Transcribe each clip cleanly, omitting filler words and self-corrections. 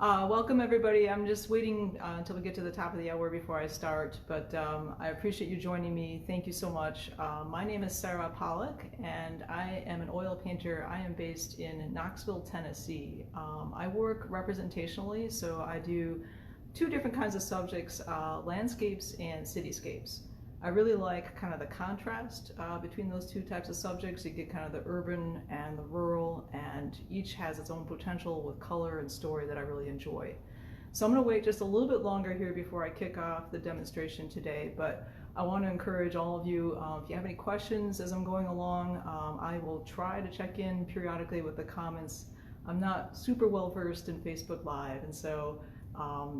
Welcome everybody. I'm just waiting until we get to the top of the hour before I start, but I appreciate you joining me. Thank you so much. My name is Sarah Pollock and I am an oil painter. I am based in Knoxville, Tennessee. I work representationally, so I do two different kinds of subjects, landscapes and cityscapes. I really like kind of the contrast between those two types of subjects. You get kind of the urban and the rural, and each has its own potential with color and story that I really enjoy. So I'm going to wait just a little bit longer here before I kick off the demonstration today, but I want to encourage all of you, if you have any questions as I'm going along, I will try to check in periodically with the comments. I'm not super well versed in Facebook Live, and so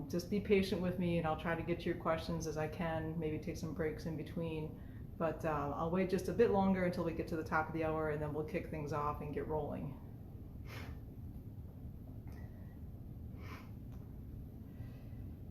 just be patient with me and I'll try to get to your questions as I can, maybe take some breaks in between. But I'll wait just a bit longer until we get to the top of the hour and then we'll kick things off and get rolling.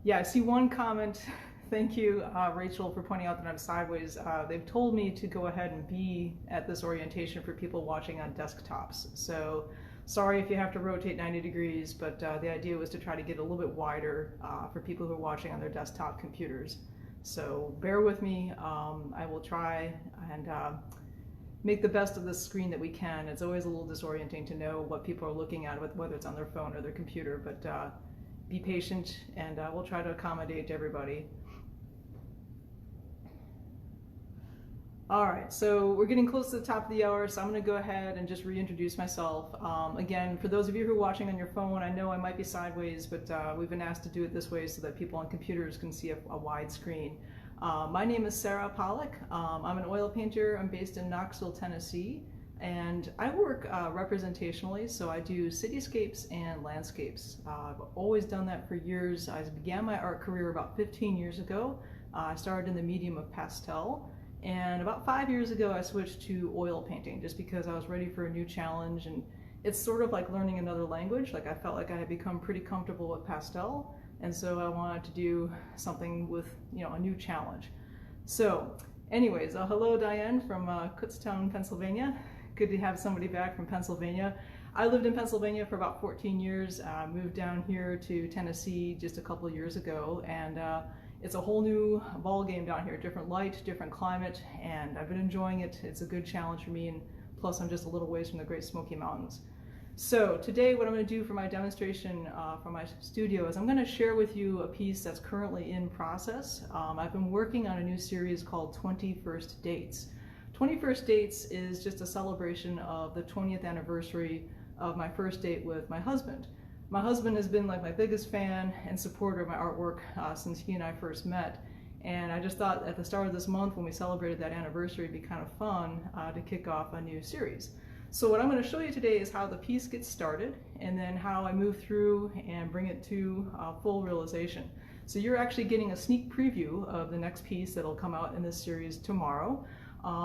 Yeah, I see one comment. Thank you, Rachel, for pointing out that I'm sideways. They've told me to go ahead and be at this orientation for people watching on desktops. So sorry if you have to rotate 90 degrees, but the idea was to try to get a little bit wider for people who are watching on their desktop computers. So bear with me. I will try and make the best of this screen that we can. It's always a little disorienting to know what people are looking at, whether it's on their phone or their computer, but be patient and we'll try to accommodate everybody. All right, so we're getting close to the top of the hour, so I'm going to go ahead and just reintroduce myself. Again, for those of you who are watching on your phone, I know I might be sideways, but we've been asked to do it this way so that people on computers can see a wide screen. My name is Sarah Pollock. I'm an oil painter. I'm based in Knoxville, Tennessee, and I work representationally, so I do cityscapes and landscapes. I've always done that for years. I began my art career about 15 years ago. I started in the medium of pastel. And about 5 years ago, I switched to oil painting just because I was ready for a new challenge. And it's sort of like learning another language. Like I felt like I had become pretty comfortable with pastel. And so I wanted to do something with, a new challenge. So anyways, hello Diane from Kutztown, Pennsylvania. Good to have somebody back from Pennsylvania. I lived in Pennsylvania for about 14 years. Moved down here to Tennessee just a couple of years ago. And it's a whole new ball game down here, different light, different climate, and I've been enjoying it. It's a good challenge for me, and plus I'm just a little ways from the Great Smoky Mountains. So today what I'm going to do for my demonstration from my studio is I'm going to share with you a piece that's currently in process. I've been working on a new series called 21st Dates. 21st Dates is just a celebration of the 20th anniversary of my first date with my husband. My husband has been like my biggest fan and supporter of my artwork since he and I first met. And I just thought at the start of this month when we celebrated that anniversary, it'd be kind of fun to kick off a new series. So what I'm going to show you today is how the piece gets started and then how I move through and bring it to full realization. So you're actually getting a sneak preview of the next piece that'll come out in this series tomorrow.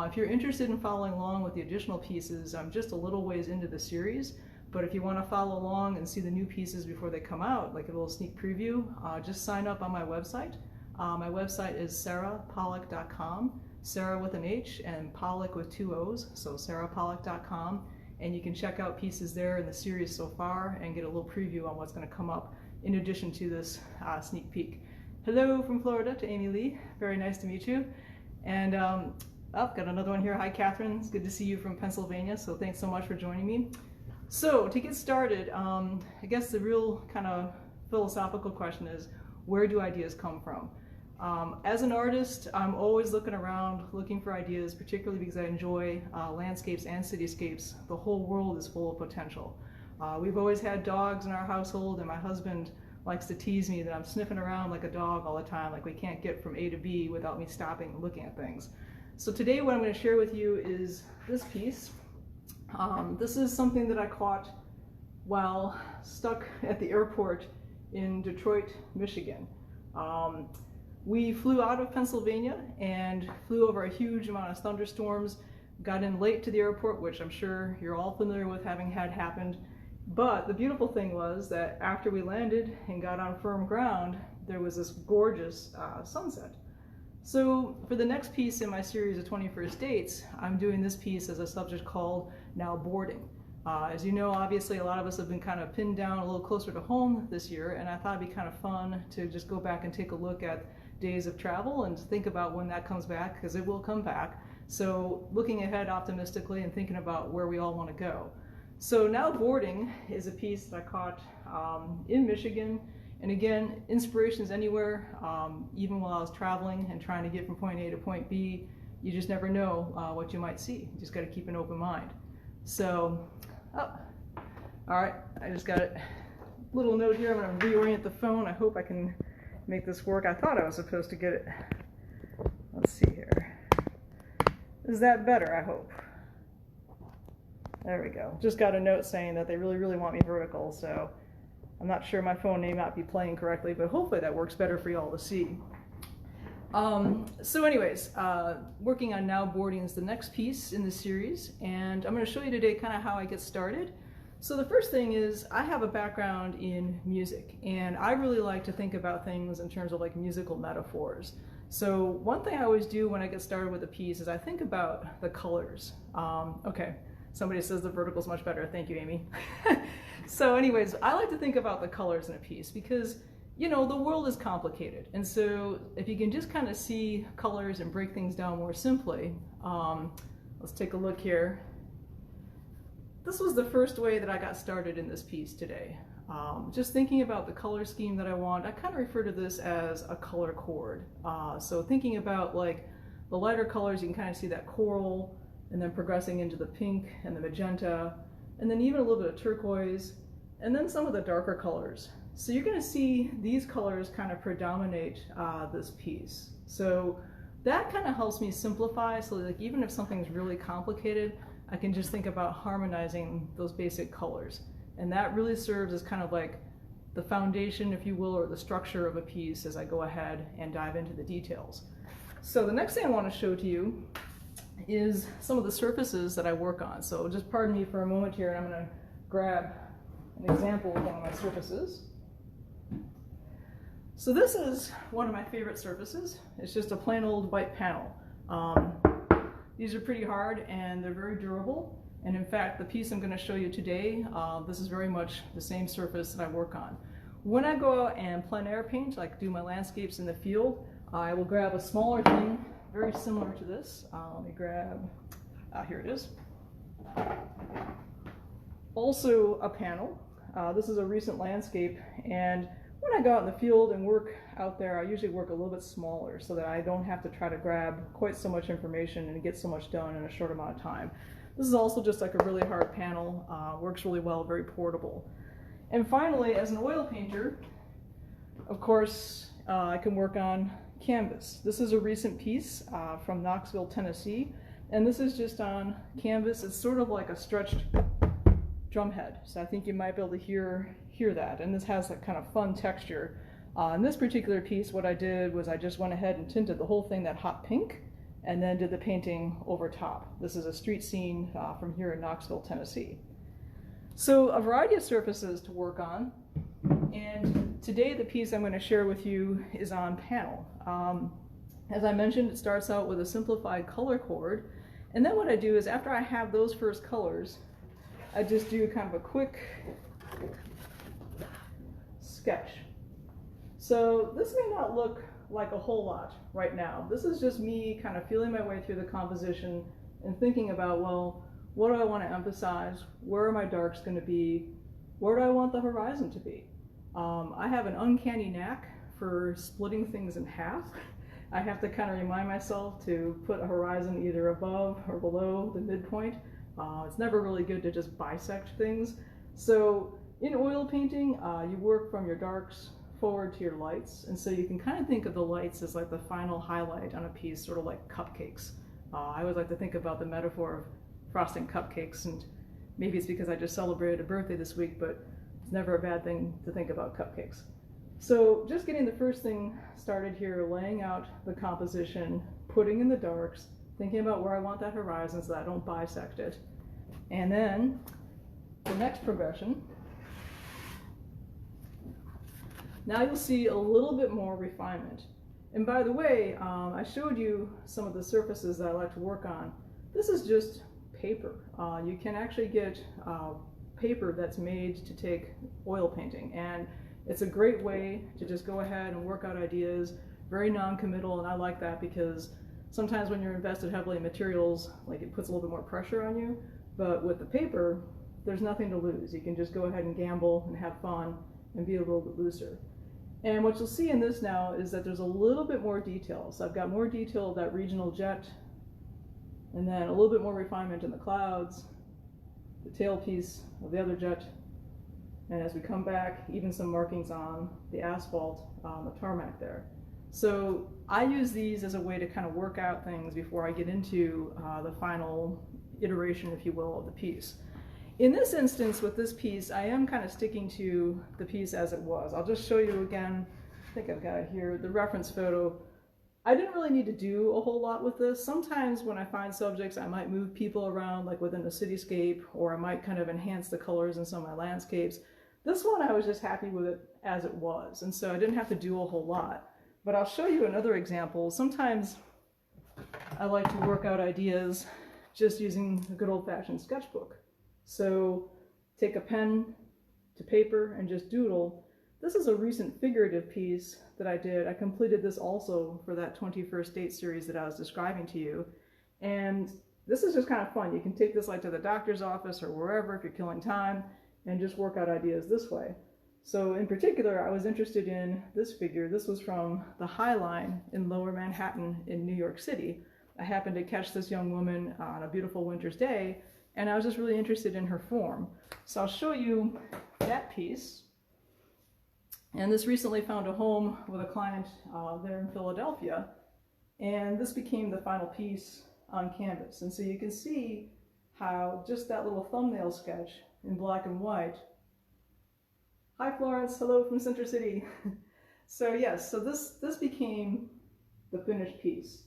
If you're interested in following along with the additional pieces, I'm just a little ways into the series. But if you want to follow along and see the new pieces before they come out, like a little sneak preview, just sign up on my website. My website is sarahpollock.com, Sarah with an H and Pollock with 2 O's, so sarahpollock.com. And you can check out pieces there in the series so far and get a little preview on what's going to come up in addition to this sneak peek. Hello from Florida to Amy Lee. Very nice to meet you. And got another one here. Hi, Catherine. It's good to see you from Pennsylvania, so thanks so much for joining me. So to get started, I guess the real kind of philosophical question is, where do ideas come from? As an artist, I'm always looking around, looking for ideas, particularly because I enjoy landscapes and cityscapes. The whole world is full of potential. We've always had dogs in our household, and my husband likes to tease me that I'm sniffing around like a dog all the time, like we can't get from A to B without me stopping and looking at things. So today what I'm going to share with you is this piece. This is something that I caught while stuck at the airport in Detroit, Michigan. We flew out of Pennsylvania and flew over a huge amount of thunderstorms, got in late to the airport, which I'm sure you're all familiar with having had happened. But the beautiful thing was that after we landed and got on firm ground, there was this gorgeous sunset. So for the next piece in my series of 21st Dates, I'm doing this piece as a subject called Now Boarding. As you know, obviously a lot of us have been kind of pinned down a little closer to home this year, and I thought it'd be kind of fun to just go back and take a look at days of travel and think about when that comes back, because it will come back. So looking ahead optimistically and thinking about where we all want to go. So Now Boarding is a piece that I caught in Michigan. And again, inspiration's anywhere. Even while I was traveling and trying to get from point A to point B, you just never know what you might see. You just got to keep an open mind. So, all right, I just got a little note here. I'm going to reorient the phone. I hope I can make this work. I thought I was supposed to get it. Let's see here. Is that better, I hope? There we go. Just got a note saying that they really want me vertical, so I'm not sure, my phone may not be playing correctly, but hopefully that works better for you all to see. So anyways, working on Now Boarding is the next piece in the series, and I'm going to show you today kind of how I get started. So the first thing is, I have a background in music, and I really like to think about things in terms of like musical metaphors. So one thing I always do when I get started with a piece is I think about the colors. Okay, somebody says the vertical's much better. Thank you, Amy. So anyways, I like to think about the colors in a piece because, you know, the world is complicated. And so if you can just kind of see colors and break things down more simply, let's take a look here. This was the first way that I got started in this piece today. Just thinking about the color scheme that I want, I kind of refer to this as a color chord. So thinking about like the lighter colors, you can kind of see that coral, and then progressing into the pink and the magenta, and then even a little bit of turquoise, and then some of the darker colors. So you're going to see these colors kind of predominate this piece. So that kind of helps me simplify, so like even if something's really complicated, I can just think about harmonizing those basic colors. And that really serves as kind of like the foundation, if you will, or the structure of a piece as I go ahead and dive into the details. So the next thing I want to show to you is some of the surfaces that I work on. So just pardon me for a moment here, and I'm going to grab an example of one of my surfaces. So this is one of my favorite surfaces. It's just a plain old white panel. These are pretty hard and they're very durable. And in fact, the piece I'm going to show you today, this is very much the same surface that I work on. When I go out and plein air paint, like do my landscapes in the field, I will grab a smaller thing, very similar to this. Let me grab, here it is. Also a panel. This is a recent landscape, and when I go out in the field and work out there, I usually work a little bit smaller so that I don't have to try to grab quite so much information and get so much done in a short amount of time. This is also just like a really hard panel, works really well, very portable. And finally, as an oil painter, of course, I can work on canvas. This is a recent piece from Knoxville, Tennessee, and this is just on canvas. It's sort of like a stretched drum head, so I think you might be able to hear that, and this has that kind of fun texture. In this particular piece, what I did was I just went ahead and tinted the whole thing that hot pink, and then did the painting over top. This is a street scene from here in Knoxville, Tennessee. So a variety of surfaces to work on, and today the piece I'm going to share with you is on panel. As I mentioned, it starts out with a simplified color chord, and then what I do is after I have those first colors, I just do kind of a quick sketch. So this may not look like a whole lot right now. This is just me kind of feeling my way through the composition and thinking about, well, what do I want to emphasize? Where are my darks going to be? Where do I want the horizon to be? I have an uncanny knack for splitting things in half. I have to kind of remind myself to put a horizon either above or below the midpoint. It's never really good to just bisect things. So in oil painting, you work from your darks forward to your lights, and so you can kind of think of the lights as like the final highlight on a piece, sort of like cupcakes. I always like to think about the metaphor of frosting cupcakes, and maybe it's because I just celebrated a birthday this week, but it's never a bad thing to think about cupcakes. So just getting the first thing started here, laying out the composition, putting in the darks, thinking about where I want that horizon so that I don't bisect it. And then the next progression, now you'll see a little bit more refinement. And by the way, I showed you some of the surfaces that I like to work on. This is just paper. You can actually get paper that's made to take oil painting, and it's a great way to just go ahead and work out ideas, very non-committal, and I like that because sometimes when you're invested heavily in materials, like it puts a little bit more pressure on you, but with the paper, there's nothing to lose. You can just go ahead and gamble and have fun and be a little bit looser. And what you'll see in this now is that there's a little bit more detail. So I've got more detail of that regional jet, and then a little bit more refinement in the clouds, the tailpiece of the other jet, and as we come back, even some markings on the asphalt, the tarmac there. So I use these as a way to kind of work out things before I get into the final iteration, if you will, of the piece. In this instance, with this piece, I am kind of sticking to the piece as it was. I'll just show you again, I think I've got it here, the reference photo. I didn't really need to do a whole lot with this. Sometimes when I find subjects, I might move people around, like within a cityscape, or I might kind of enhance the colors in some of my landscapes. This one, I was just happy with it as it was, and so I didn't have to do a whole lot. But I'll show you another example. Sometimes I like to work out ideas just using a good old-fashioned sketchbook. So take a pen to paper and just doodle. This is a recent figurative piece that I did. I completed this also for that 21st Date series that I was describing to you. And this is just kind of fun. You can take this like to the doctor's office or wherever if you're killing time and just work out ideas this way. So in particular, I was interested in this figure. This was from the High Line in Lower Manhattan in New York City. I happened to catch this young woman on a beautiful winter's day, and I was just really interested in her form. So I'll show you that piece. And this recently found a home with a client there in Philadelphia, and this became the final piece on canvas. And so you can see how just that little thumbnail sketch in black and white. Hi Florence, hello from Center City. So yes, so this became the finished piece.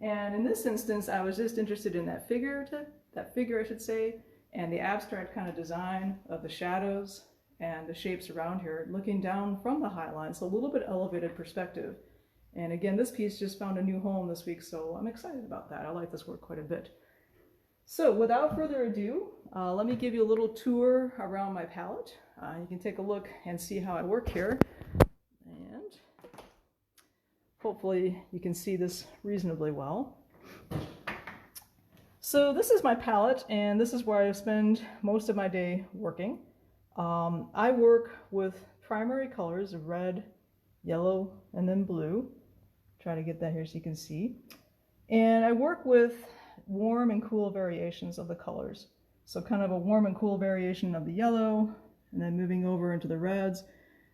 And in this instance, I was just interested in that figure I should say, and the abstract kind of design of the shadows and the shapes around here, looking down from the High Line, so a little bit elevated perspective. And again, this piece just found a new home this week, so I'm excited about that. I like this work quite a bit. So without further ado, let me give you a little tour around my palette. You can take a look and see how I work here. And hopefully you can see this reasonably well. So this is my palette, and this is where I spend most of my day working. I work with primary colors of red, yellow, and then blue. Try to get that here so you can see. And I work with warm and cool variations of the colors. So kind of a warm and cool variation of the yellow, and then moving over into the reds.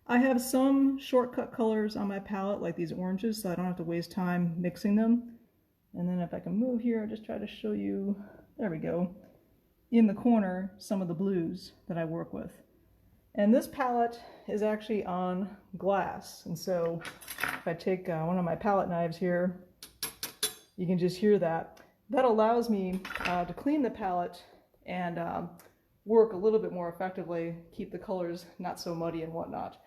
I have some shortcut colors on my palette, like these oranges, so I don't have to waste time mixing them. And then if I can move here, I'll just try to show you, there we go, in the corner, some of the blues that I work with. And this palette is actually on glass. And so if I take one of my palette knives here, you can just hear that. That allows me to clean the palette and work a little bit more effectively, keep the colors not so muddy and whatnot.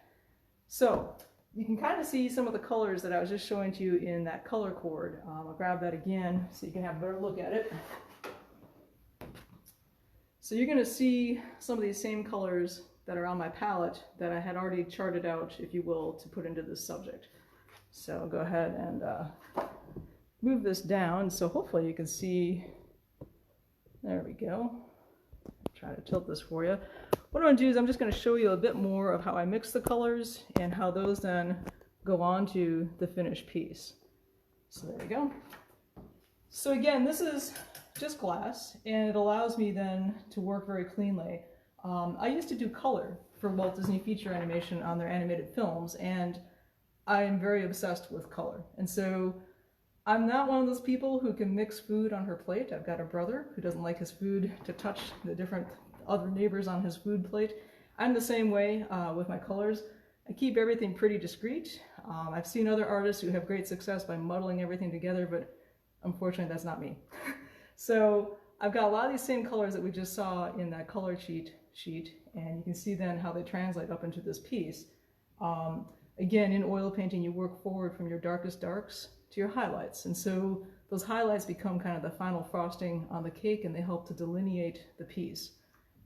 So you can kind of see some of the colors that I was just showing to you in that color cord. I'll grab that again so you can have a better look at it. So you're going to see some of these same colors that are on my palette that I had already charted out, if you will, to put into this subject. So I'll go ahead and move this down so hopefully you can see. There we go. Try to tilt this for you. What I'm going to do is I'm just going to show you a bit more of how I mix the colors and how those then go on to the finished piece. So there we go. So again, this is just glass, and it allows me then to work very cleanly. I used to do color for Walt Disney Feature Animation on their animated films, and I am very obsessed with color. And so I'm not one of those people who can mix food on her plate. I've got a brother who doesn't like his food to touch the different other neighbors on his food plate. I'm the same way with my colors. I keep everything pretty discreet. I've seen other artists who have great success by muddling everything together, but unfortunately that's not me. So I've got a lot of these same colors that we just saw in that color sheet, and you can see then how they translate up into this piece. Again, in oil painting, you work forward from your darkest darks to your highlights. And so those highlights become kind of the final frosting on the cake, and they help to delineate the piece.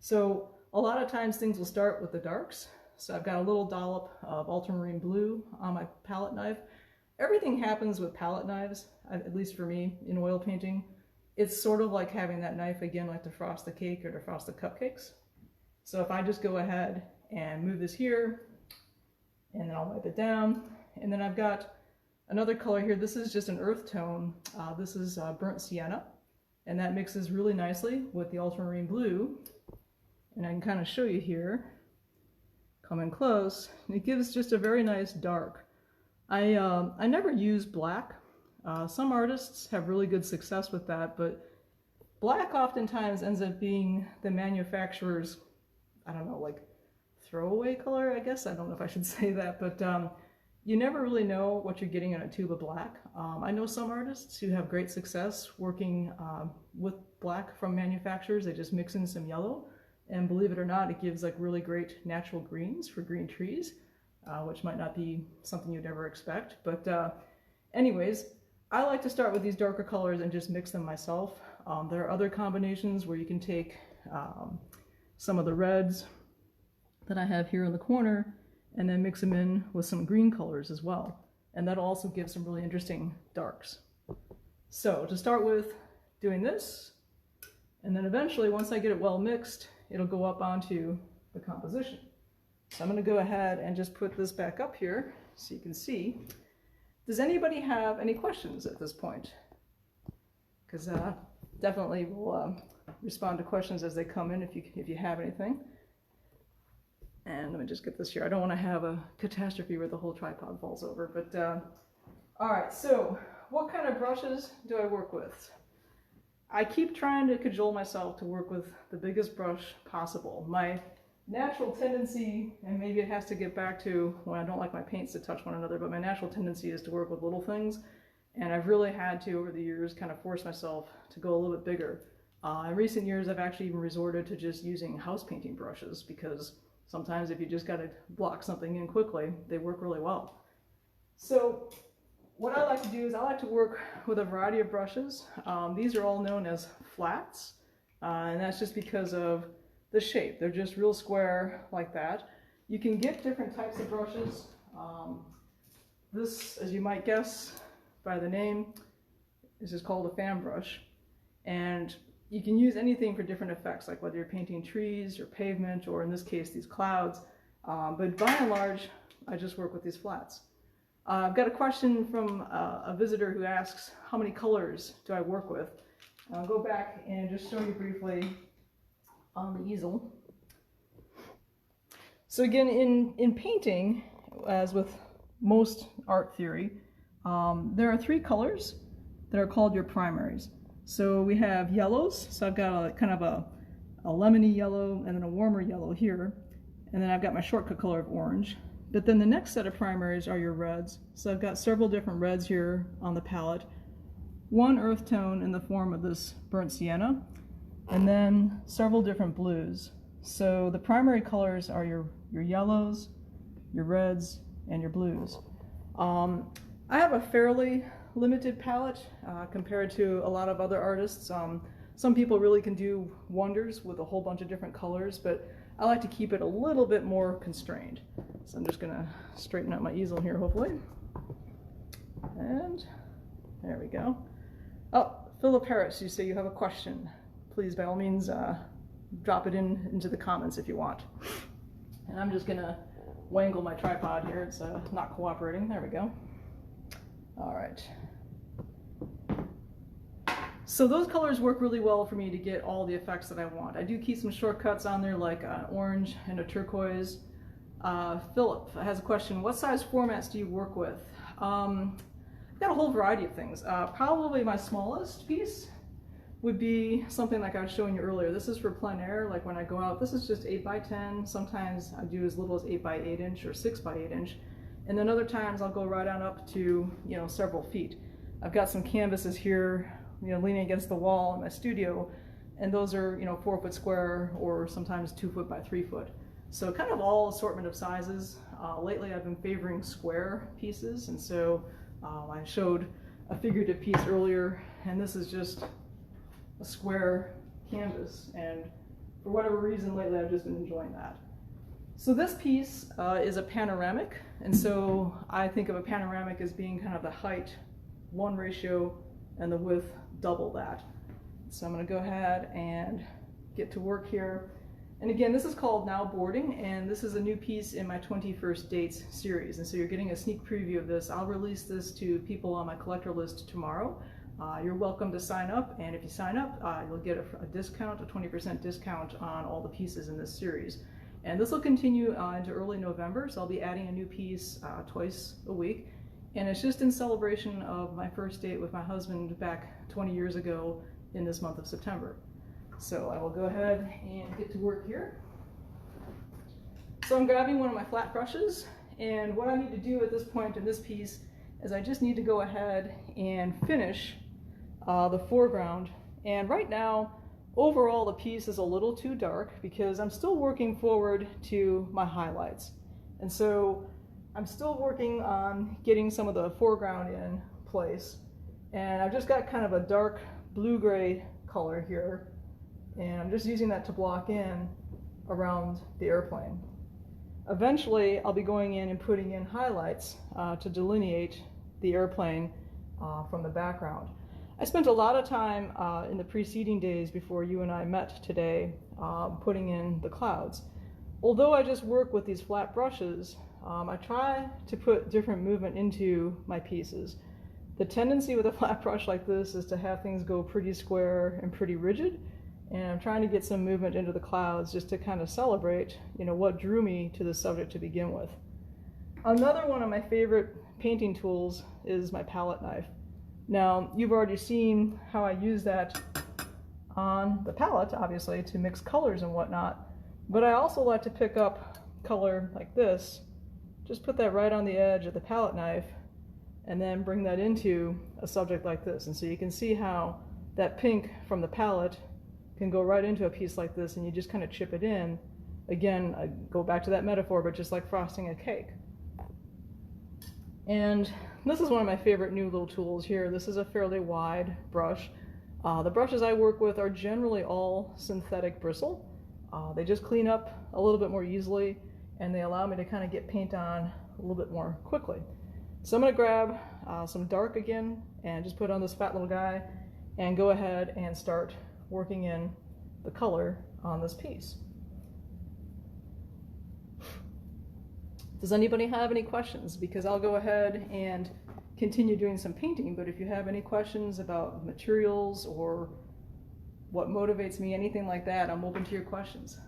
So a lot of times things will start with the darks. So I've got a little dollop of ultramarine blue on my palette knife. Everything happens with palette knives, at least for me, in oil painting. It's sort of like having that knife, again, like to frost the cake or to frost the cupcakes. So if I just go ahead and move this here, and then I'll wipe it down, and then I've got another color here. This is just an earth tone. This is burnt sienna, and that mixes really nicely with the ultramarine blue. And I can kind of show you here, come in close, and it gives just a very nice dark. I never use black. Some artists have really good success with that, but black oftentimes ends up being the manufacturer's, I don't know, like throwaway color, I guess. I don't know if I should say that, but you never really know what you're getting in a tube of black. I know some artists who have great success working with black from manufacturers. They just mix in some yellow, and believe it or not, it gives like really great natural greens for green trees, which might not be something you'd ever expect. But anyways, I like to start with these darker colors and just mix them myself. There are other combinations where you can take some of the reds that I have here in the corner and then mix them in with some green colors as well. And that'll also give some really interesting darks. So to start with, doing this, and then eventually once I get it well mixed, it'll go up onto the composition. So I'm going to go ahead and just put this back up here so you can see. Does anybody have any questions at this point? Because definitely we'll respond to questions as they come in if you have anything. And let me just get this here. I don't want to have a catastrophe where the whole tripod falls over. But all right, so what kind of brushes do I work with? I keep trying to cajole myself to work with the biggest brush possible. My natural tendency, and maybe it has to get back to when I don't like my paints to touch one another, but my natural tendency is to work with little things. And I've really had to, over the years, kind of force myself to go a little bit bigger. In recent years, I've actually even resorted to just using house painting brushes, because sometimes if you just got to block something in quickly, they work really well. So what I like to do is I like to work with a variety of brushes. These are all known as flats, and that's just because of the shape. They're just real square like that. You can get different types of brushes. This, as you might guess by the name, this is called a fan brush. And you can use anything for different effects, like whether you're painting trees or pavement, or in this case, these clouds. But by and large, I just work with these flats. I've got a question from a visitor who asks, how many colors do I work with? I'll go back and just show you briefly on the easel. So again, in painting, as with most art theory, there are three colors that are called your primaries. So we have yellows. So I've got a kind of a lemony yellow and then a warmer yellow here. And then I've got my shortcut color of orange. But then the next set of primaries are your reds. So I've got several different reds here on the palette. One earth tone in the form of this burnt sienna, and then several different blues. So the primary colors are your yellows, your reds, and your blues. I have a fairly limited palette compared to a lot of other artists. Some people really can do wonders with a whole bunch of different colors, but I like to keep it a little bit more constrained. So I'm just gonna straighten out my easel here, hopefully. And there we go. Oh, Philip Harris, you say you have a question. Please, by all means, drop it into the comments if you want. And I'm just gonna wangle my tripod here. It's not cooperating. There we go. All right. So those colors work really well for me to get all the effects that I want. I do keep some shortcuts on there, like an orange and a turquoise. Philip has a question. What size formats do you work with? I've got a whole variety of things. Probably my smallest piece would be something like I was showing you earlier. This is for plein air, like when I go out. This is just 8 by 10. Sometimes I do as little as 8 by 8 inch or 6 by 8 inch. And then other times I'll go right on up to, several feet. I've got some canvases here, leaning against the wall in my studio, and those are, 4 foot square or sometimes 2 foot by 3 foot. So kind of all assortment of sizes. Lately I've been favoring square pieces, and so I showed a figurative piece earlier, and this is just a square canvas, and for whatever reason lately I've just been enjoying that. So this piece is a panoramic, and so I think of a panoramic as being kind of the height 1 ratio and the width double that. So I'm going to go ahead and get to work here. And again, this is called Now Boarding, and this is a new piece in my 21st Dates series. And so you're getting a sneak preview of this. I'll release this to people on my collector list tomorrow. You're welcome to sign up, and if you sign up, you'll get a discount, a 20% discount on all the pieces in this series. And this will continue into early November, so I'll be adding a new piece twice a week. And it's just in celebration of my first date with my husband back 20 years ago in this month of September. So I will go ahead and get to work here. So I'm grabbing one of my flat brushes, and what I need to do at this point in this piece is I just need to go ahead and finish the foreground. And right now, overall the piece is a little too dark because I'm still working forward to my highlights. And so I'm still working on getting some of the foreground in place. And I've just got kind of a dark blue-gray color here, and I'm just using that to block in around the airplane. Eventually, I'll be going in and putting in highlights to delineate the airplane from the background. I spent a lot of time in the preceding days before you and I met today putting in the clouds. Although I just work with these flat brushes, I try to put different movement into my pieces. The tendency with a flat brush like this is to have things go pretty square and pretty rigid, and I'm trying to get some movement into the clouds just to kind of celebrate, you know, what drew me to the subject to begin with. Another one of my favorite painting tools is my palette knife. Now, you've already seen how I use that on the palette, obviously, to mix colors and whatnot, but I also like to pick up color like this, just put that right on the edge of the palette knife, and then bring that into a subject like this. And so you can see how that pink from the palette can go right into a piece like this, and you just kind of chip it in. Again, I go back to that metaphor, but just like frosting a cake. And this is one of my favorite new little tools here. This is a fairly wide brush. The brushes I work with are generally all synthetic bristle. They just clean up a little bit more easily, and they allow me to kind of get paint on a little bit more quickly. So I'm going to grab some dark again and just put on this fat little guy and go ahead and start working in the color on this piece. Does anybody have any questions? Because I'll go ahead and continue doing some painting, but if you have any questions about materials or what motivates me, anything like that, I'm open to your questions.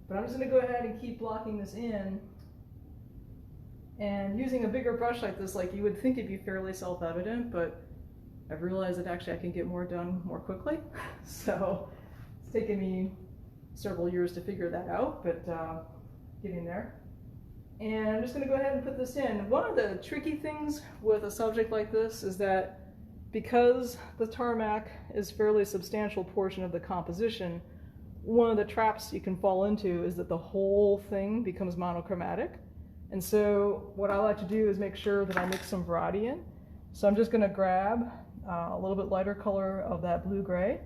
But I'm just going to go ahead and keep blocking this in. And using a bigger brush like this, like you would think it'd be fairly self-evident, but I've realized that actually I can get more done more quickly. So it's taken me several years to figure that out, but getting there. And I'm just going to go ahead and put this in. One of the tricky things with a subject like this is that because the tarmac is a fairly substantial portion of the composition, one of the traps you can fall into is that the whole thing becomes monochromatic. And so what I like to do is make sure that I mix some variety in. So I'm just going to grab a little bit lighter color of that blue-gray,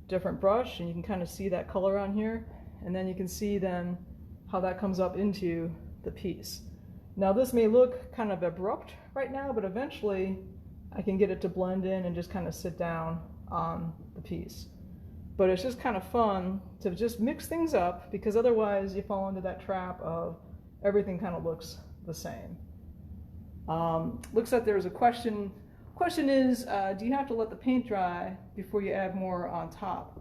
different brush, and you can kind of see that color on here. And then you can see then how that comes up into the piece. Now this may look kind of abrupt right now, but eventually I can get it to blend in and just kind of sit down on the piece. But it's just kind of fun to just mix things up, because otherwise you fall into that trap of everything kind of looks the same. Looks like there's a question. Question is, do you have to let the paint dry before you add more on top?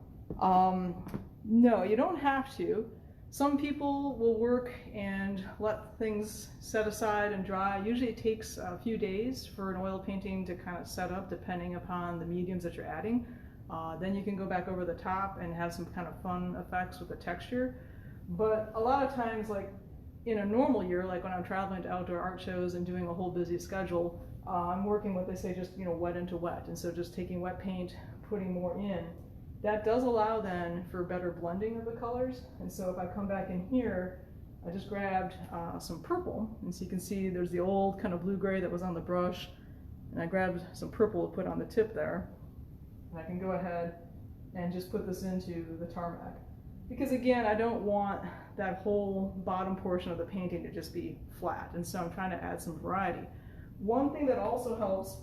No, you don't have to. Some people will work and let things set aside and dry. Usually it takes a few days for an oil painting to kind of set up, depending upon the mediums that you're adding. Then you can go back over the top and have some kind of fun effects with the texture. But a lot of times, like in a normal year, like when I'm traveling to outdoor art shows and doing a whole busy schedule, I'm working what they say just, wet into wet. And so just taking wet paint, putting more in. That does allow then for better blending of the colors. And so if I come back in here, I just grabbed some purple. And so you can see there's the old kind of blue-gray that was on the brush. And I grabbed some purple to put on the tip there. And I can go ahead and just put this into the tarmac. Because again, I don't want that whole bottom portion of the painting to just be flat. And so I'm trying to add some variety. One thing that also helps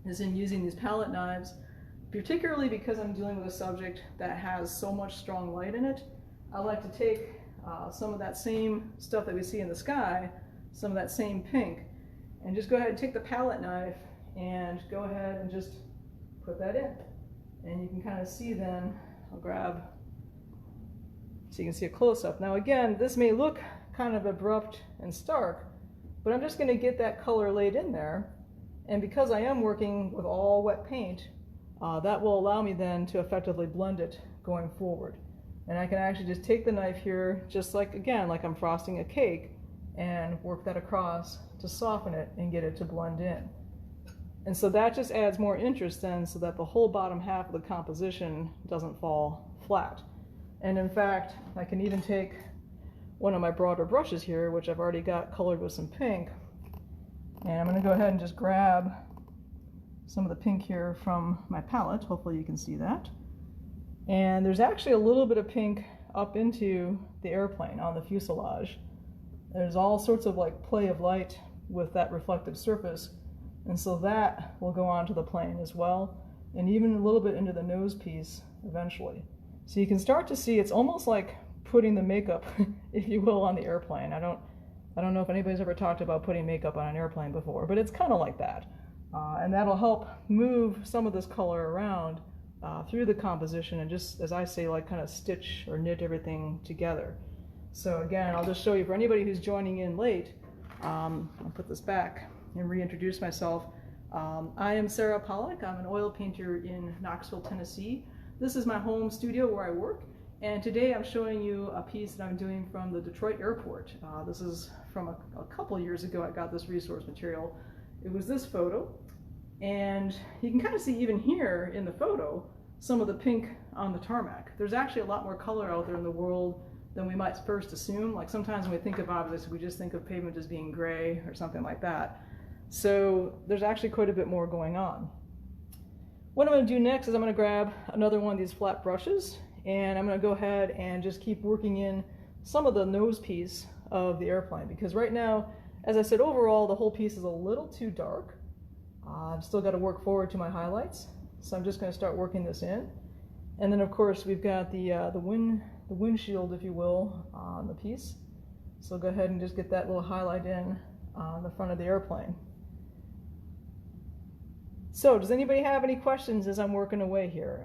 is in using these palette knives, particularly because I'm dealing with a subject that has so much strong light in it. I like to take some of that same stuff that we see in the sky, some of that same pink, and just go ahead and take the palette knife and go ahead and just put that in. And you can kind of see then, I'll grab, so you can see a close-up. Now again, this may look kind of abrupt and stark, but I'm just going to get that color laid in there. And because I am working with all wet paint, that will allow me then to effectively blend it going forward. And I can actually just take the knife here, just like, again, like I'm frosting a cake, and work that across to soften it and get it to blend in. And so that just adds more interest then, so that the whole bottom half of the composition doesn't fall flat. And in fact, I can even take one of my broader brushes here, which I've already got colored with some pink, and I'm going to go ahead and just grab some of the pink here from my palette. Hopefully you can see that. And there's actually a little bit of pink up into the airplane on the fuselage. There's all sorts of like play of light with that reflective surface, and so that will go onto the plane as well, and even a little bit into the nose piece eventually. So you can start to see it's almost like putting the makeup, if you will, on the airplane. I don't know if anybody's ever talked about putting makeup on an airplane before, but it's kind of like that. And that'll help move some of this color around through the composition and just, as I say, like kind of stitch or knit everything together. So again, I'll just show you for anybody who's joining in late, I'll put this back and reintroduce myself. I am Sarah Pollock. I'm an oil painter in Knoxville, Tennessee. This is my home studio where I work, and today I'm showing you a piece that I'm doing from the Detroit airport. This is from a couple years ago. I got this resource material. It was this photo, and you can kind of see even here in the photo some of the pink on the tarmac. There's actually a lot more color out there in the world than we might first assume. Like sometimes when we think about this, we just think of pavement as being gray or something like that. So there's actually quite a bit more going on. What I'm going to do next is I'm going to grab another one of these flat brushes, and I'm going to go ahead and just keep working in some of the nose piece of the airplane, because right now, as I said, overall the whole piece is a little too dark. I've still got to work forward to my highlights, so I'm just going to start working this in. And then of course we've got the windshield, if you will, on the piece. So I'll go ahead and just get that little highlight in on the front of the airplane. So does anybody have any questions as I'm working away here?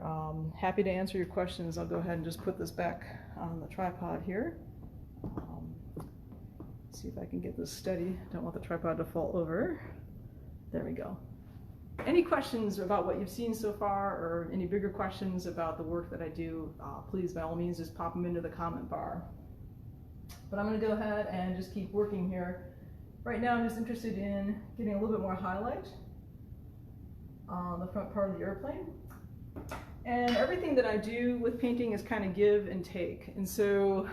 Happy to answer your questions. I'll go ahead and just put this back on the tripod here. See if I can get this steady. Don't want the tripod to fall over. There we go. Any questions about what you've seen so far, or any bigger questions about the work that I do, please by all means just pop them into the comment bar. But I'm going to go ahead and just keep working here. Right now I'm just interested in getting a little bit more highlight on the front part of the airplane. And everything that I do with painting is kind of give and take. And so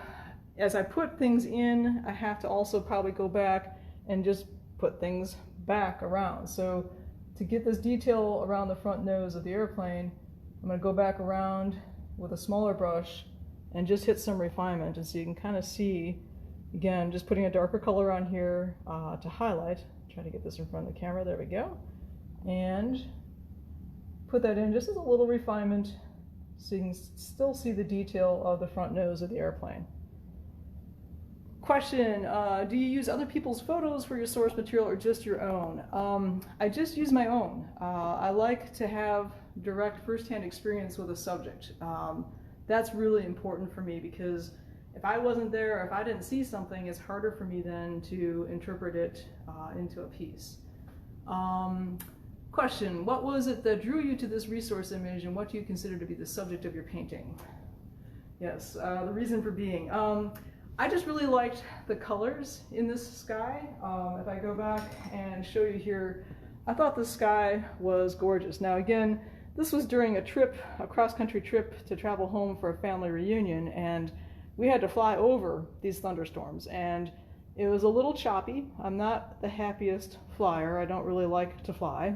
as I put things in, I have to also probably go back and just put things back around. So to get this detail around the front nose of the airplane, I'm going to go back around with a smaller brush and just hit some refinement. And so you can kind of see, again, just putting a darker color on here to highlight. Try to get this in front of the camera. There we go. And put that in just as a little refinement so you can still see the detail of the front nose of the airplane. Question, do you use other people's photos for your source material or just your own? I just use my own. I like to have direct first-hand experience with a subject. That's really important for me, because if I wasn't there, or if I didn't see something, it's harder for me then to interpret it into a piece. Question, what was it that drew you to this resource image, and what do you consider to be the subject of your painting? Yes, the reason for being. I just really liked the colors in this sky. If I go back and show you here, I thought the sky was gorgeous. Now again, this was during a trip, a cross-country trip to travel home for a family reunion, and we had to fly over these thunderstorms, and It was a little choppy. I'm not the happiest flyer. I don't really like to fly.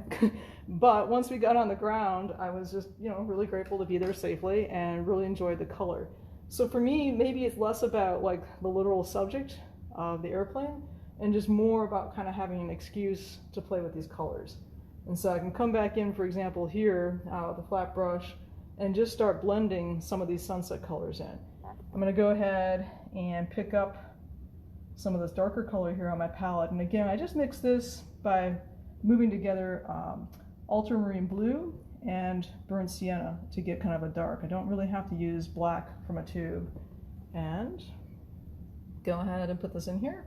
But once we got on the ground, I was just, really grateful to be there safely and really enjoyed the color. So for me, maybe it's less about like the literal subject of the airplane and just more about kind of having an excuse to play with these colors. And so I can come back in, for example, here with a flat brush and just start blending some of these sunset colors in. I'm going to go ahead and pick up some of this darker color here on my palette. And again, I just mix this by moving together ultramarine blue and burnt sienna to get kind of a dark. I don't really have to use black from a tube. And go ahead and put this in here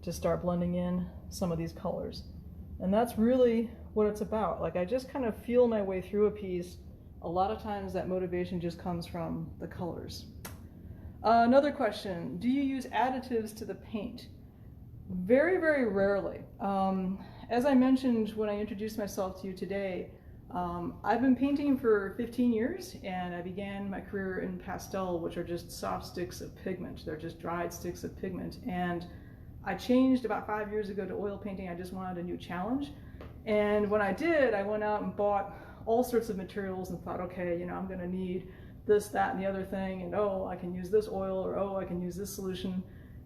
to start blending in some of these colors. And that's really what it's about. Like, I just kind of feel my way through a piece. A lot of times that motivation just comes from the colors. Another question, do you use additives to the paint? Very, very rarely. As I mentioned when I introduced myself to you today, I've been painting for 15 years, and I began my career in pastel, which are just soft sticks of pigment. They're just dried sticks of pigment. And I changed about 5 years ago to oil painting. I just wanted a new challenge. And when I did, I went out and bought all sorts of materials and thought, okay, I'm going to need this, that, and the other thing, and oh, I can use this oil, or oh, I can use this solution.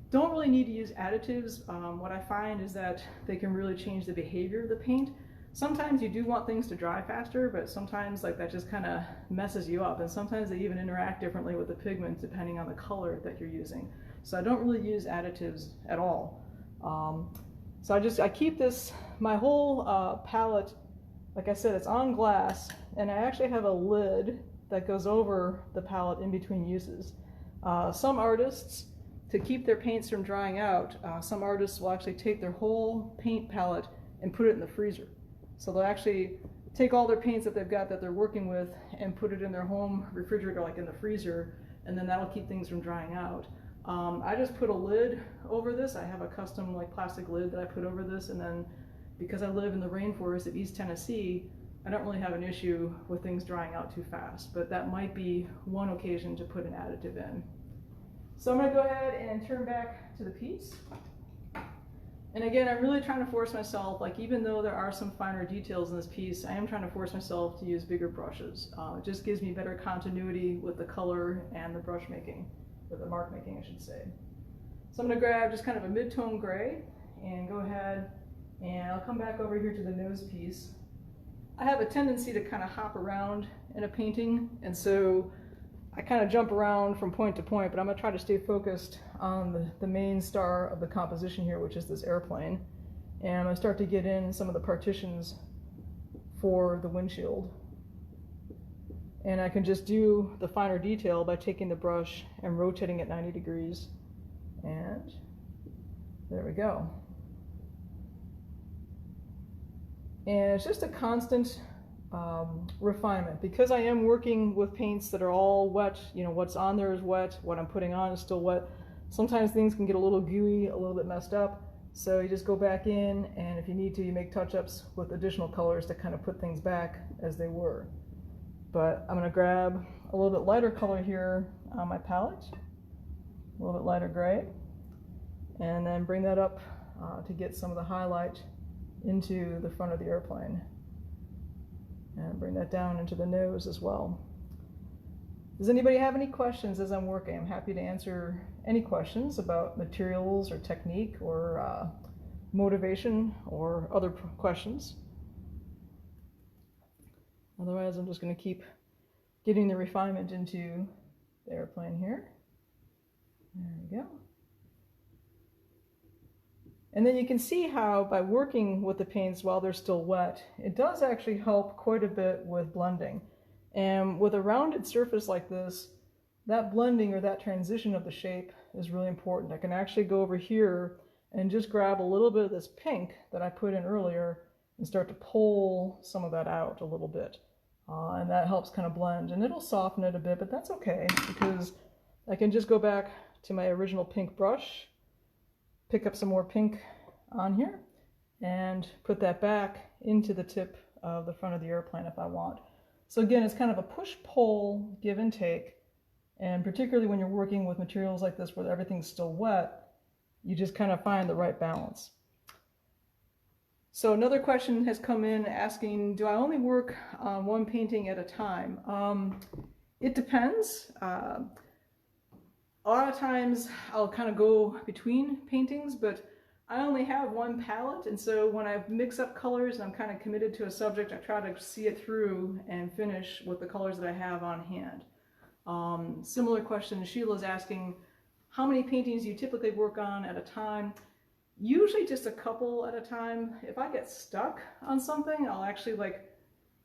Don't really need to use additives. What I find is that they can really change the behavior of the paint. Sometimes you do want things to dry faster, but sometimes like that just kind of messes you up, and sometimes they even interact differently with the pigment depending on the color that you're using. So I don't really use additives at all. So I keep this, my whole palette, like I said, it's on glass, and I actually have a lid that goes over the palette in between uses. Some artists, to keep their paints from drying out, some artists will actually take their whole paint palette and put it in the freezer. So they'll actually take all their paints that they've got that they're working with and put it in their home refrigerator, like in the freezer, and then that'll keep things from drying out. I just put a lid over this. I have a custom like plastic lid that I put over this, and then because I live in the rainforest of East Tennessee, I don't really have an issue with things drying out too fast, but that might be one occasion to put an additive in. So I'm going to go ahead and turn back to the piece. And again, I'm really trying to force myself, like even though there are some finer details in this piece, I am trying to force myself to use bigger brushes. It just gives me better continuity with the color and the brush making, or the mark making, I should say. So I'm going to grab just kind of a mid-tone gray and go ahead, and I'll come back over here to the nose piece. I have a tendency to kind of hop around in a painting, and so I kind of jump around from point to point, but I'm going to try to stay focused on the main star of the composition here, which is this airplane. And I'm going to start to get in some of the partitions for the windshield. And I can just do the finer detail by taking the brush and rotating it 90 degrees. And there we go. And it's just a constant refinement. Because I am working with paints that are all wet, what's on there is wet, what I'm putting on is still wet. Sometimes things can get a little gooey, a little bit messed up. So you just go back in, and if you need to, you make touch-ups with additional colors to kind of put things back as they were. But I'm going to grab a little bit lighter color here on my palette, a little bit lighter gray, and then bring that up to get some of the highlight into the front of the airplane. And bring that down into the nose as well. Does anybody have any questions as I'm working? I'm happy to answer any questions about materials or technique or motivation or other questions. Otherwise, I'm just going to keep getting the refinement into the airplane here. There we go. And then you can see how by working with the paints while they're still wet, it does actually help quite a bit with blending. And with a rounded surface like this, that blending or that transition of the shape is really important. I can actually go over here and just grab a little bit of this pink that I put in earlier and start to pull some of that out a little bit. And that helps kind of blend. And it'll soften it a bit, but that's okay because I can just go back to my original pink brush, pick up some more pink on here, and put that back into the tip of the front of the airplane if I want. So again, it's kind of a push-pull, give and take, and particularly when you're working with materials like this where everything's still wet, You just kind of find the right balance. So another question has come in asking, do I only work on one painting at a time? It depends. A lot of times I'll kind of go between paintings, but I only have one palette, and so when I mix up colors and I'm kind of committed to a subject, I try to see it through and finish with the colors that I have on hand. Similar question, Sheila's asking, how many paintings do you typically work on at a time? Usually just a couple at a time. If I get stuck on something, I'll actually like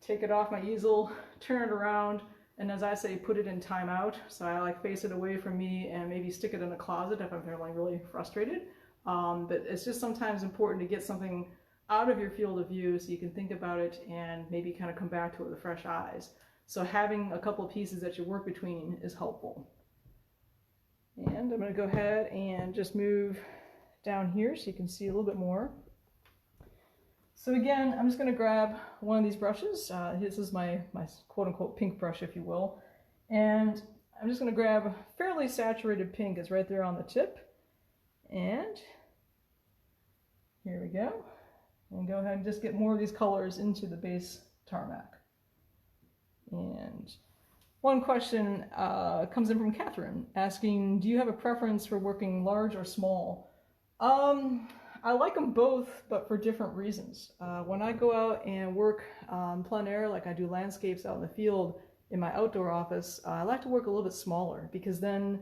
take it off my easel, turn it around, and as I say, put it in timeout. So I like face it away from me and maybe stick it in a closet if I'm feeling really frustrated. But it's just sometimes important to get something out of your field of view so you can think about it and maybe kind of come back to it with fresh eyes. So having a couple of pieces that you work between is helpful. And I'm going to go ahead and just move down here so you can see a little bit more. So again, I'm just going to grab one of these brushes. This is my quote-unquote pink brush, if you will. And I'm just going to grab a fairly saturated pink. It's right there on the tip. And here we go. And go ahead and just get more of these colors into the base tarmac. And one question comes in from Catherine asking, do you have a preference for working large or small? I like them both, but for different reasons. When I go out and work plein air, like I do landscapes out in the field in my outdoor office, I like to work a little bit smaller because then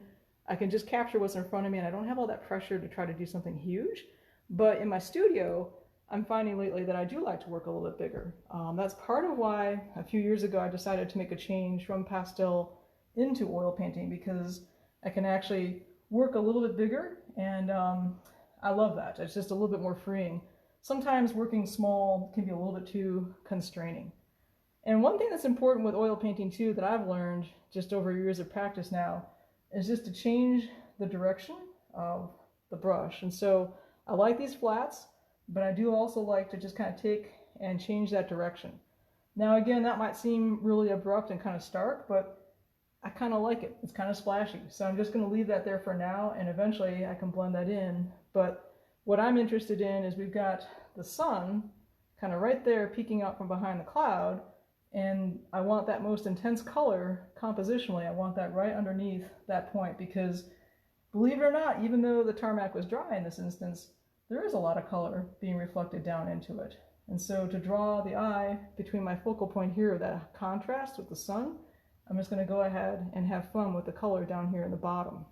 I can just capture what's in front of me and I don't have all that pressure to try to do something huge. But in my studio, I'm finding lately that I do like to work a little bit bigger. That's part of why a few years ago I decided to make a change from pastel into oil painting, because I can actually work a little bit bigger, and I love that. It's just a little bit more freeing. Sometimes working small can be a little bit too constraining. And one thing that's important with oil painting too that I've learned just over years of practice now is just to change the direction of the brush. And so I like these flats, but I do also like to just kind of take and change that direction. Now again, that might seem really abrupt and kind of stark, but I kind of like it. It's kind of splashy. So I'm just going to leave that there for now, and eventually I can blend that in. But what I'm interested in is we've got the sun kind of right there peeking out from behind the cloud, and I want that most intense color compositionally. I want that right underneath that point, because believe it or not, even though the tarmac was dry in this instance, there is a lot of color being reflected down into it. And so to draw the eye between my focal point here, that contrast with the sun, I'm just going to go ahead and have fun with the color down here in the bottom.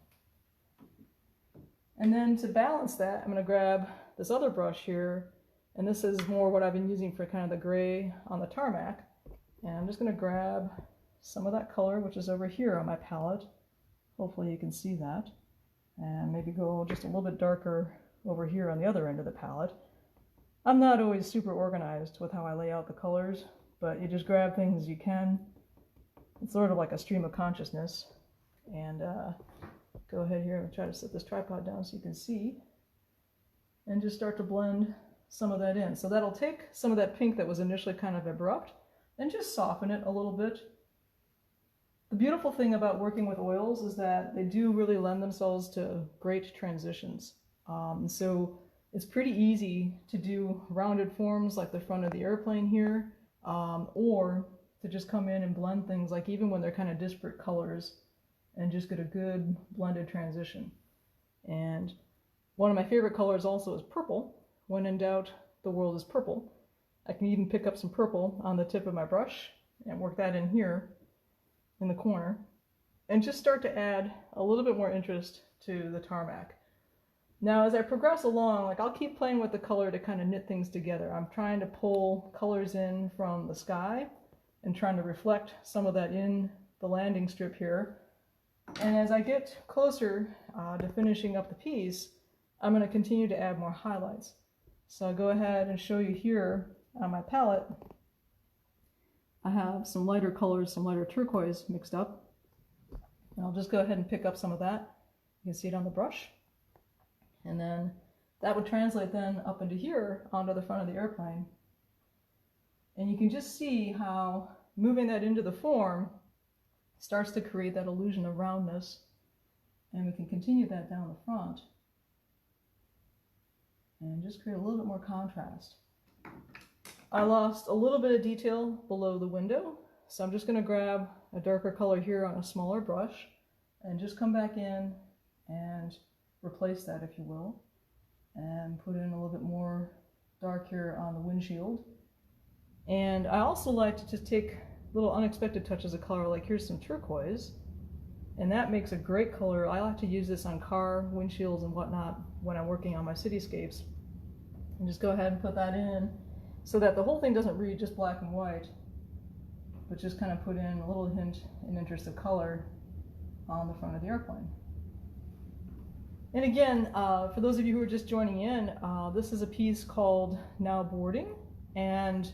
And then to balance that, I'm going to grab this other brush here, and this is more what I've been using for kind of the gray on the tarmac. And I'm just going to grab some of that color, which is over here on my palette. Hopefully you can see that. And maybe go just a little bit darker over here on the other end of the palette. I'm not always super organized with how I lay out the colors, but you just grab things as you can. It's sort of like a stream of consciousness. And go ahead here and try to set this tripod down so you can see. And just start to blend some of that in. So that'll take some of that pink that was initially kind of abrupt and just soften it a little bit. The beautiful thing about working with oils is that they do really lend themselves to great transitions. So it's pretty easy to do rounded forms like the front of the airplane here, or to just come in and blend things like even when they're kind of disparate colors and just get a good blended transition. And one of my favorite colors also is purple. When in doubt, the world is purple. I can even pick up some purple on the tip of my brush and work that in here in the corner and just start to add a little bit more interest to the tarmac. Now, as I progress along, like I'll keep playing with the color to kind of knit things together. I'm trying to pull colors in from the sky and trying to reflect some of that in the landing strip here. And as I get closer to finishing up the piece, I'm going to continue to add more highlights. So I'll go ahead and show you here on my palette. I have some lighter colors, some lighter turquoise mixed up. And I'll just go ahead and pick up some of that. You can see it on the brush. And then that would translate then up into here onto the front of the airplane. And you can just see how moving that into the form starts to create that illusion of roundness. And we can continue that down the front. and just create a little bit more contrast. I lost a little bit of detail below the window, so I'm just going to grab a darker color here on a smaller brush and just come back in and replace that, if you will, and put in a little bit more dark here on the windshield. And I also like to just take little unexpected touches of color, like here's some turquoise, and that makes a great color. I like to use this on car windshields and whatnot when I'm working on my cityscapes. And just go ahead and put that in so that the whole thing doesn't read just black and white, but just kind of put in a little hint and interest of color on the front of the airplane. And again, for those of you who are just joining in, this is a piece called Now Boarding, and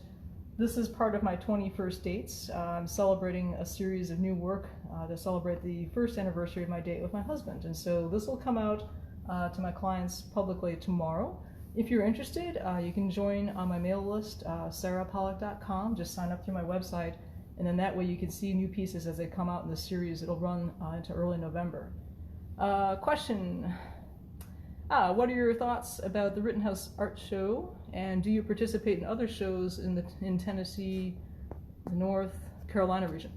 this is part of my 21st dates. I'm celebrating a series of new work to celebrate the first anniversary of my date with my husband. And so this will come out to my clients publicly tomorrow. If you're interested, you can join on my mail list, sarahpollock.com. Just sign up through my website, and then that way you can see new pieces as they come out in the series. It'll run into early November. Question. What are your thoughts about the Rittenhouse Art Show, and do you participate in other shows in Tennessee, the North Carolina region?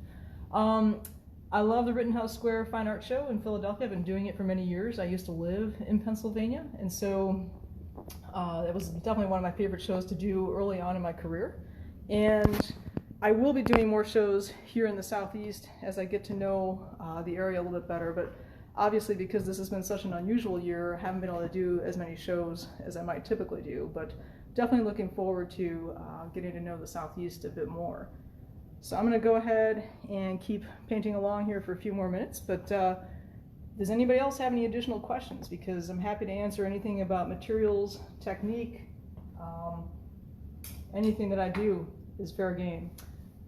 I love the Rittenhouse Square Fine Art Show in Philadelphia. I've been doing it for many years. I used to live in Pennsylvania, and so it was definitely one of my favorite shows to do early on in my career. And I will be doing more shows here in the Southeast as I get to know the area a little bit better, but obviously, because this has been such an unusual year, I haven't been able to do as many shows as I might typically do, but definitely looking forward to getting to know the Southeast a bit more. So I'm going to go ahead and keep painting along here for a few more minutes, but does anybody else have any additional questions? Because I'm happy to answer anything about materials, technique, anything that I do is fair game.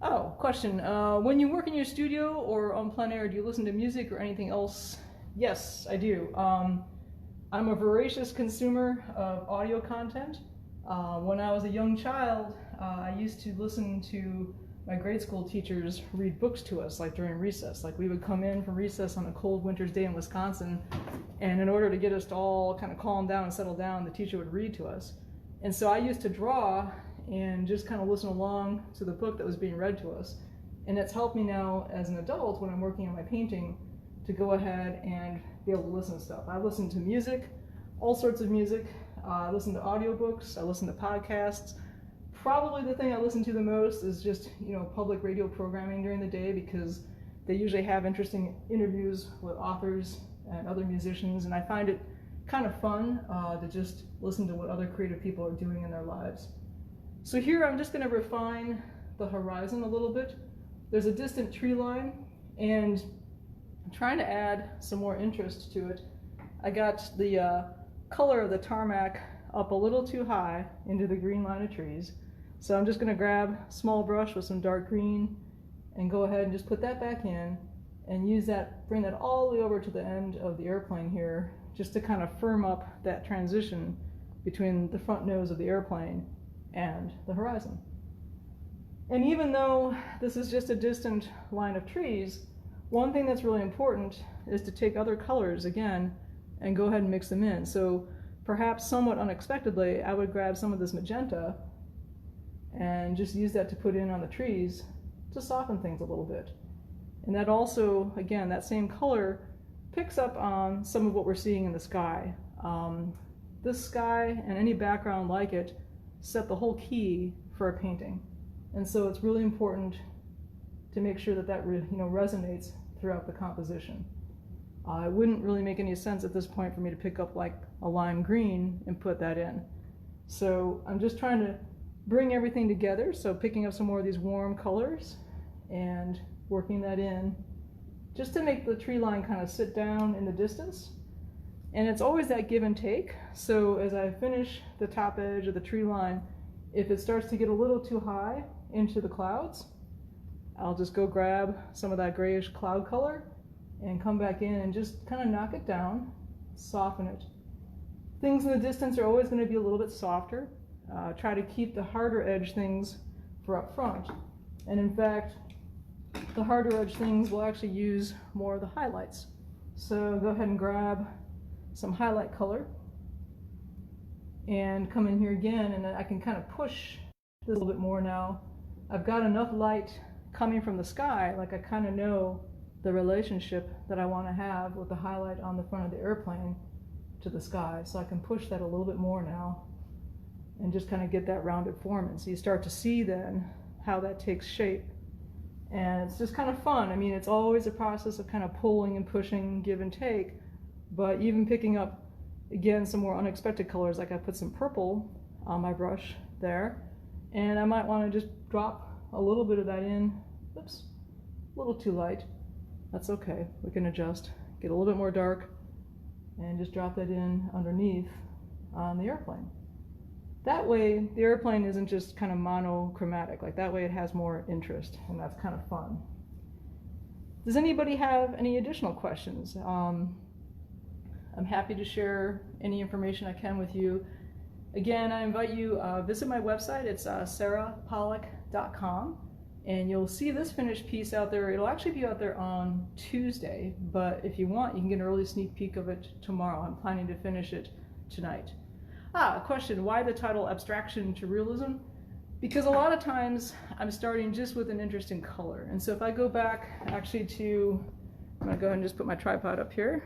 Oh, question. When you work in your studio or on plein air, do you listen to music or anything else? Yes, I do. I'm a voracious consumer of audio content. When I was a young child, I used to listen to my grade school teachers read books to us, like during recess. Like we would come in from recess on a cold winter's day in Wisconsin, and in order to get us to all kind of calm down and settle down, the teacher would read to us. And so I used to draw and just kind of listen along to the book that was being read to us. And it's helped me now as an adult when I'm working on my painting to go ahead and be able to listen to stuff. I listen to music, all sorts of music. I listen to audiobooks, I listen to podcasts. Probably the thing I listen to the most is just, public radio programming during the day, because they usually have interesting interviews with authors and other musicians, and I find it kind of fun to just listen to what other creative people are doing in their lives. So here I'm just going to refine the horizon a little bit. There's a distant tree line, and I'm trying to add some more interest to it. I got the color of the tarmac up a little too high into the green line of trees. So I'm just going to grab a small brush with some dark green and go ahead and just put that back in and use that, bring that all the way over to the end of the airplane here, just to kind of firm up that transition between the front nose of the airplane and the horizon. And even though this is just a distant line of trees, one thing that's really important is to take other colors again and go ahead and mix them in. So perhaps somewhat unexpectedly, I would grab some of this magenta and just use that to put in on the trees to soften things a little bit. And that also, again, that same color picks up on some of what we're seeing in the sky. This sky and any background like it set the whole key for a painting. And so it's really important to make sure that that resonates throughout the composition. It wouldn't really make any sense at this point for me to pick up like a lime green and put that in. So I'm just trying to bring everything together, so picking up some more of these warm colors and working that in just to make the tree line kind of sit down in the distance. And it's always that give and take. So as I finish the top edge of the tree line, if it starts to get a little too high into the clouds, I'll just go grab some of that grayish cloud color and come back in and just kind of knock it down, soften it. Things in the distance are always going to be a little bit softer. Try to keep the harder edge things for up front. And in fact, the harder edge things will actually use more of the highlights. So go ahead and grab some highlight color and come in here again, and I can kind of push this a little bit more now. I've got enough light coming from the sky, like I kind of know the relationship that I want to have with the highlight on the front of the airplane to the sky. So I can push that a little bit more now and just kind of get that rounded form. And so you start to see then how that takes shape. And it's just kind of fun. I mean, it's always a process of kind of pulling and pushing, give and take, but even picking up, again, some more unexpected colors, like I put some purple on my brush there, and I might want to just drop a little bit of that in. Oops, a little too light. That's okay, we can adjust. Get a little bit more dark, and just drop that in underneath on the airplane. That way, the airplane isn't just kind of monochromatic. Like that way it has more interest, and that's kind of fun. Does anybody have any additional questions? I'm happy to share any information I can with you. Again, I invite you visit my website. It's sarahpollock.com, and you'll see this finished piece out there. It'll actually be out there on Tuesday, but if you want, you can get an early sneak peek of it tomorrow. I'm planning to finish it tonight. A question, why the title Abstraction to Realism? Because a lot of times I'm starting just with an interest in color. And so if I go back actually to, I'm gonna go ahead and just put my tripod up here.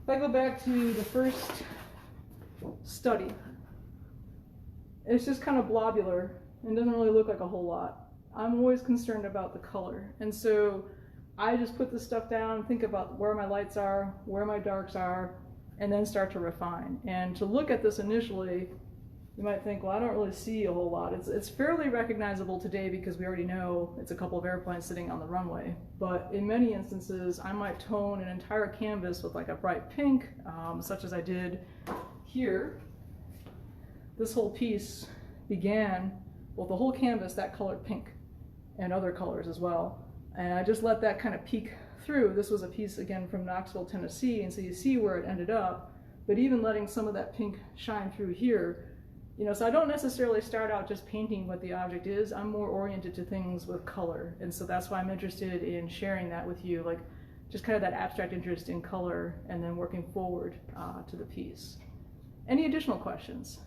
If I go back to the first study, it's just kind of blobular and doesn't really look like a whole lot. I'm always concerned about the color. And so I just put this stuff down, think about where my lights are, where my darks are, and then start to refine. And to look at this initially, you might think, well, I don't really see a whole lot. It's fairly recognizable today because we already know it's a couple of airplanes sitting on the runway. But in many instances, I might tone an entire canvas with like a bright pink, such as I did here. This whole piece began, well, the whole canvas, that colored pink, and other colors as well. And I just let that kind of peek through. This was a piece again from Knoxville, Tennessee, and so you see where it ended up, but even letting some of that pink shine through here, you know, so I don't necessarily start out just painting what the object is. I'm more oriented to things with color, and so that's why I'm interested in sharing that with you, like just kind of that abstract interest in color and then working forward to the piece. Any additional questions?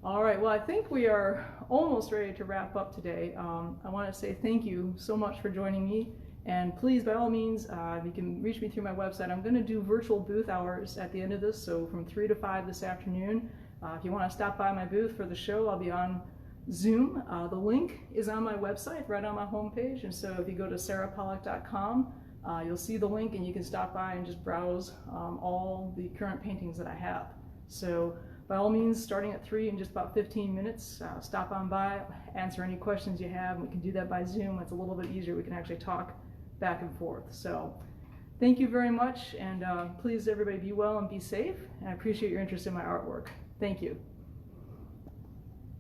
All right, well, I think we are almost ready to wrap up today. I want to say thank you so much for joining me, and please, by all means, you can reach me through my website. I'm going to do virtual booth hours at the end of this, so from 3 to 5 this afternoon. If you want to stop by my booth for the show, I'll be on Zoom. The link is on my website, right on my homepage, and so if you go to sarahpollock.com, you'll see the link, and you can stop by and just browse all the current paintings that I have. So by all means, starting at 3 in just about 15 minutes, stop on by, answer any questions you have. We can do that by Zoom. It's a little bit easier. We can actually talk back and forth. So thank you very much, and please everybody be well and be safe, and I appreciate your interest in my artwork. Thank you.